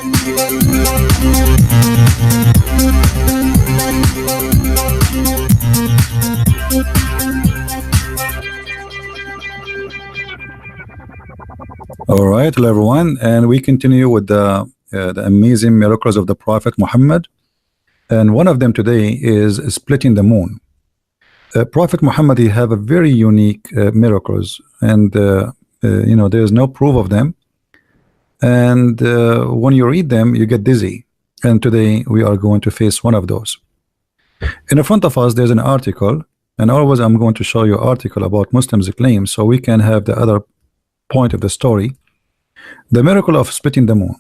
All right, hello everyone, and we continue with the amazing miracles of the Prophet Muhammad, and one of them today is splitting the moon. Prophet Muhammad, he have a very unique miracles, and you know, there is no proof of them, and when you read them you get dizzy, and today we are going to face one of those. In the front of us there's an article, and always I'm going to show you an article about Muslims' claims so we can have the other point of the story, the miracle of splitting the moon.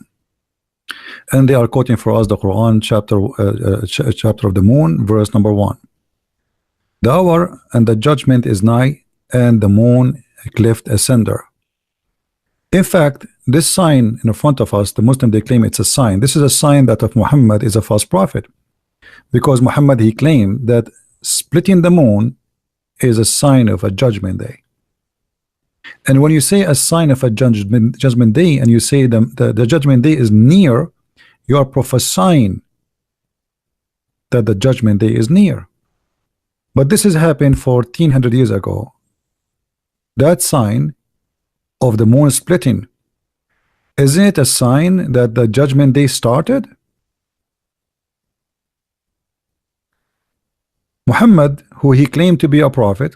And they are quoting for us the Quran chapter of the moon, verse number 1. The hour and the judgment is nigh, and the moon cleft asunder. In fact, this sign in front of us, the Muslim, they claim it's a sign. This is a sign that of Muhammad is a false prophet, because Muhammad, he claimed that splitting the moon is a sign of a judgment day. And when you say a sign of a judgment day, and you say the judgment day is near, you are prophesying that the judgment day is near. But this has happened 1400 years ago. That sign of the moon splitting, isn't it a sign that the judgment day started? Muhammad, who he claimed to be a prophet,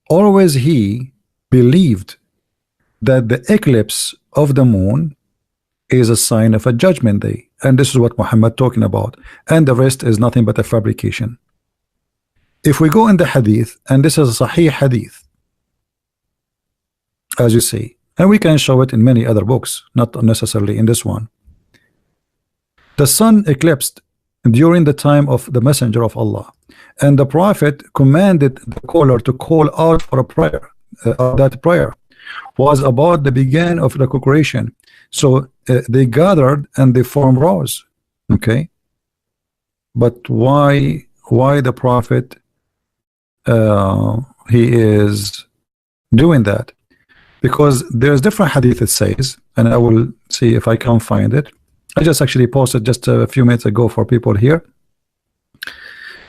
always he believed that the eclipse of the moon is a sign of a judgment day, and this is what Muhammad talking about, and the rest is nothing but a fabrication. If we go in the hadith, and this is a sahih hadith, as you see, and we can show it in many other books, not necessarily in this one. The sun eclipsed during the time of the messenger of Allah, and the prophet commanded the caller to call out for a prayer. That prayer was about the beginning of the congregation, so they gathered and they formed rows. Okay, but why the prophet he is doing that? Because there's different hadith it says, and I will see if I can find it. I just actually posted just a few minutes ago for people here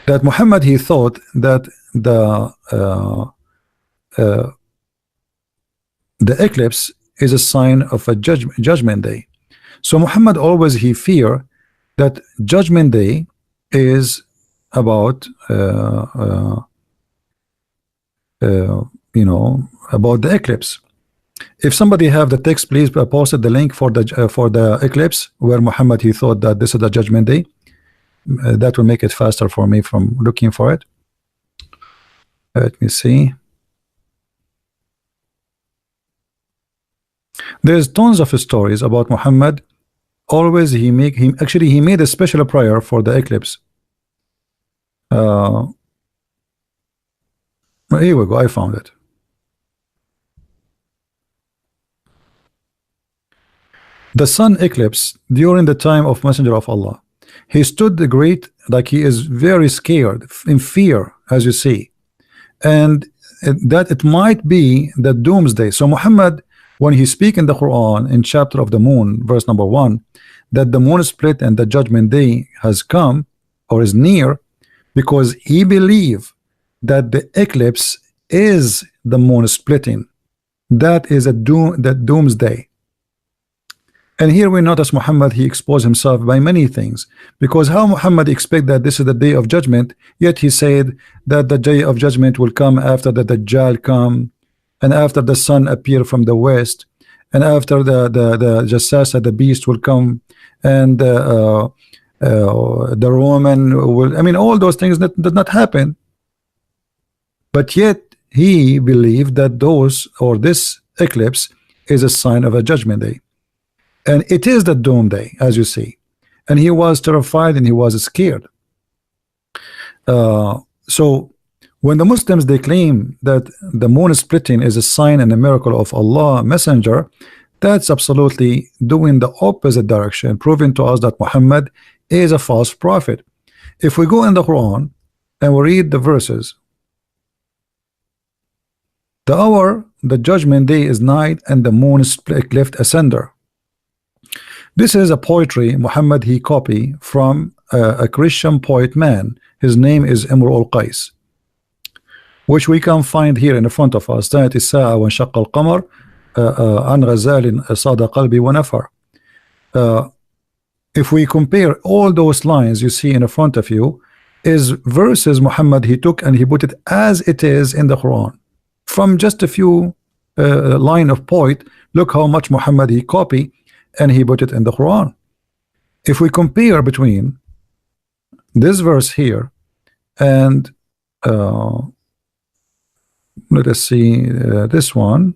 that Muhammad, he thought that the eclipse is a sign of a judgment day. So Muhammad always he fear that judgment day is about you know, about the eclipse. If somebody have the text, please post the link for the eclipse where Muhammad he thought that this is the judgment day. That will make it faster for me from looking for it. Let me see. There's tons of stories about Muhammad. Always he made a special prayer for the eclipse. Here we go, I found it. The sun eclipse during the time of messenger of Allah. He stood the great, like he is very scared, in fear, as you see, and that it might be the doomsday. So Muhammad, when he speak in the Quran in chapter of the moon, verse number 1, that the moon split and the judgment day has come or is near, because he believed that the eclipse is the moon splitting. That is that doomsday. And here we notice Muhammad, he exposed himself by many things, because how Muhammad expect that this is the day of judgment, yet he said that the day of judgment will come after the Dajjal come, and after the sun appear from the west, and after the Jassasa, the beast will come, and the Roman will, I mean, all those things that did not happen. But yet he believed that this eclipse is a sign of a judgment day. And it is the doom day, as you see. And he was terrified and he was scared. So when the Muslims, they claim that the moon splitting is a sign and a miracle of Allah messenger, that's absolutely doing the opposite direction, proving to us that Muhammad is a false prophet. If we go in the Quran and we read the verses, the hour the judgment day is night and the moon is cleft asunder. This is a poetry Muhammad he copy from a Christian poet man. His name is Imru al-Qais, which we can find here in the front of us. تأتي الساعة وانشق القمر عن غزال صاد قلبي ونفر. If we compare all those lines you see in the front of you, is verses Muhammad he took and he put it as it is in the Quran from just a few line of poet. Look how much Muhammad he copy and he put it in the Quran. If we compare between this verse here and let us see this one.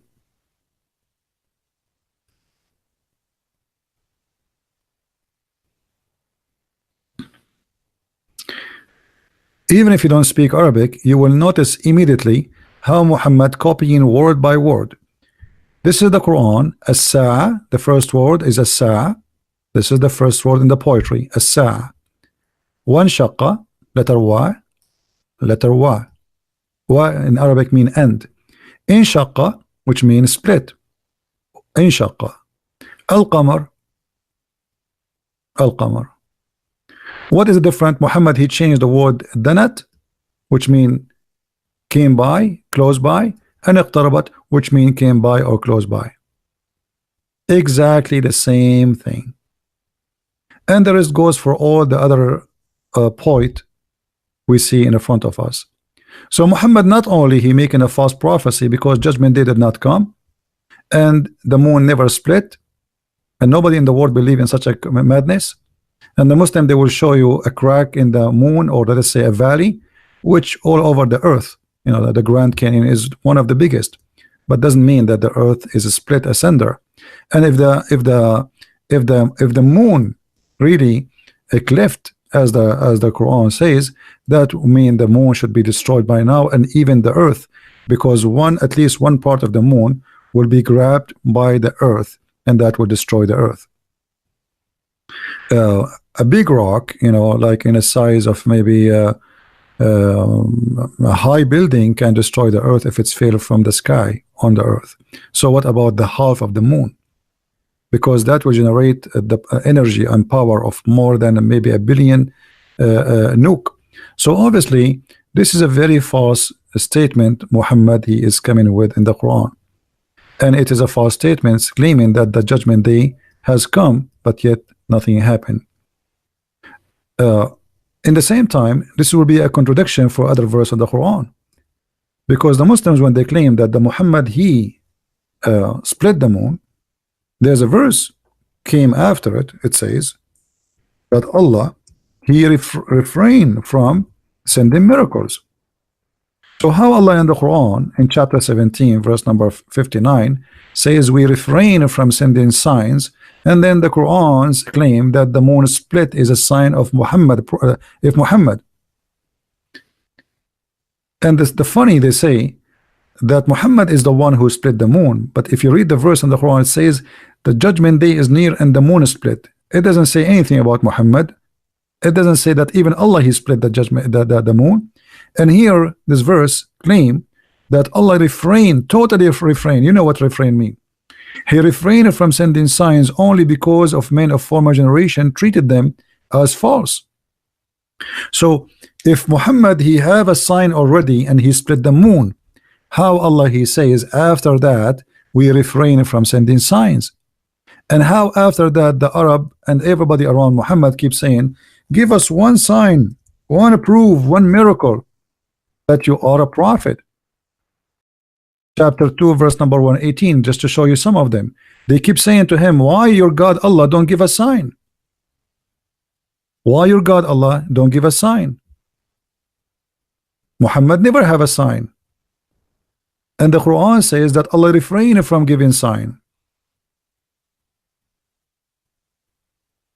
Even if you don't speak Arabic, you will notice immediately how Muhammad copying word by word. This is the Quran. As-Sa'a, the first word is As-Sa'a. This is the first word in the poetry. As-Sa'a. Wanshaqqa, letter Y, letter Y. Y in Arabic mean end. Inshaqqa, which means split. Inshaqqa. Al-Qamar, Al-Qamar. What is the difference? Muhammad he changed the word danat, which mean came by, close by, and iqtarabat, which mean came by or close by. Exactly the same thing. And the rest goes for all the other poet we see in the front of us. So Muhammad not only he making a false prophecy because judgment day did not come and the moon never split and nobody in the world believe in such a madness, and the Muslim they will show you a crack in the moon, or let us say a valley, which all over the earth, you know, the Grand Canyon is one of the biggest, but doesn't mean that the earth is split asunder. And if the moon really a cleft as the Quran says, that mean the moon should be destroyed by now, and even the earth, because at least one part of the moon will be grabbed by the earth and that will destroy the earth. A big rock, you know, like in a size of maybe a high building can destroy the earth if it's fell from the sky on the earth. So what about the half of the moon? Because that will generate the energy and power of more than maybe 1 billion nuke. So obviously this is a very false statement Muhammad he is coming with in the Quran, and it is a false statement claiming that the judgment day has come, but yet nothing happened. In the same time, this will be a contradiction for other verses of the Quran, because the Muslims, when they claim that the Muhammad he split the moon, there's a verse came after it. It says that Allah he refrained from sending miracles. So how Allah in the Quran in chapter 17 verse number 59 says we refrain from sending signs, and then the Quran's claim that the moon split is a sign of Muhammad, if Muhammad. And the funny, they say that Muhammad is the one who split the moon, but if you read the verse in the Quran, it says the judgment day is near and the moon is split. It doesn't say anything about Muhammad. It doesn't say that even Allah he split the judgment, the moon. And here this verse claim that Allah totally refrained. You know what refrain mean? He refrained from sending signs only because of men of former generation treated them as false. So if Muhammad he have a sign already and he split the moon, how Allah he says after that we refrain from sending signs? And how after that the Arab and everybody around Muhammad keep saying, give us one sign, one proof, one miracle that you are a prophet. Chapter 2 verse number 118, just to show you some of them. They keep saying to him, why your God Allah don't give a sign? Why your God Allah don't give a sign? Muhammad never have a sign. And the Quran says that Allah refrained from giving sign.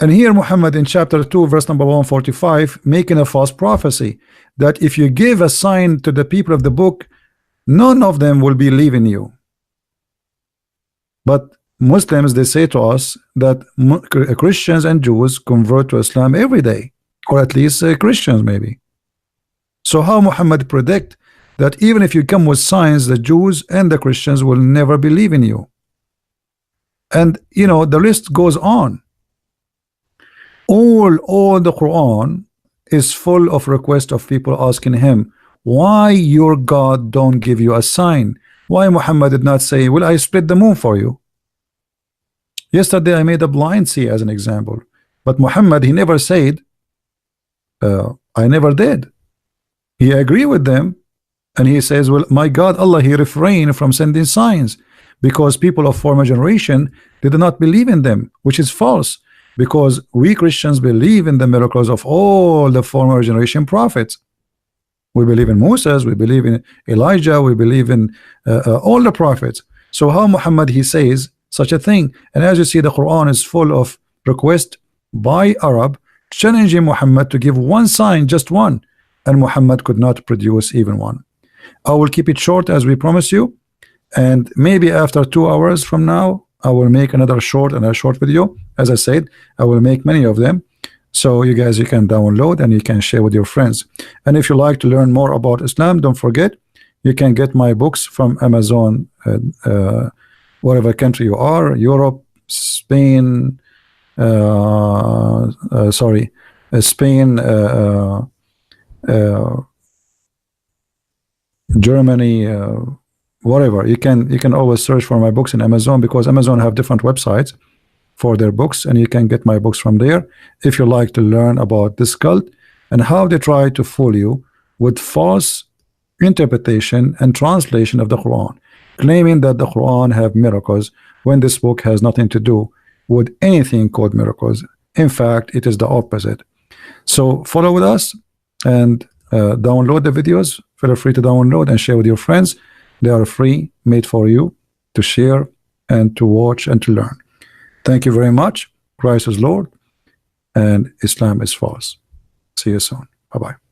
And here Muhammad in chapter 2 verse number 145 making a false prophecy that if you give a sign to the people of the book, none of them will believe in you. But Muslims, they say to us that Christians and Jews convert to Islam every day, or at least Christians maybe. So how Muhammad predict that even if you come with signs, the Jews and the Christians will never believe in you. And you know, the list goes on. All the Quran is full of requests of people asking him, why your God don't give you a sign? Why Muhammad did not say, will I split the moon for you? Yesterday I made a blind see as an example, but Muhammad, he never said I never did. He agreed with them, and he says, well, my God Allah, he refrained from sending signs because people of former generation did not believe in them, which is false, because we Christians believe in the miracles of all the former generation prophets. We believe in Moses, we believe in Elijah, we believe in all the prophets. So how Muhammad he says such a thing? And as you see, the Quran is full of requests by Arab challenging Muhammad to give one sign, just one, and Muhammad could not produce even one. I will keep it short as we promise you, and maybe after 2 hours from now I will make another short video. As I said, I will make many of them, so you guys, you can download and you can share with your friends. And if you like to learn more about Islam, don't forget you can get my books from Amazon, whatever country you are, Europe, Spain, Spain, Germany, whatever. You can always search for my books in Amazon, because Amazon have different websites for their books, and you can get my books from there if you like to learn about this cult and how they try to fool you with false interpretation and translation of the Quran, claiming that the Quran have miracles when this book has nothing to do with anything called miracles. In fact, it is the opposite. So follow with us and download the videos. Feel free to download and share with your friends. They are free, made for you to share and to watch and to learn. Thank you very much. Christ is Lord and Islam is false. See you soon. Bye-bye.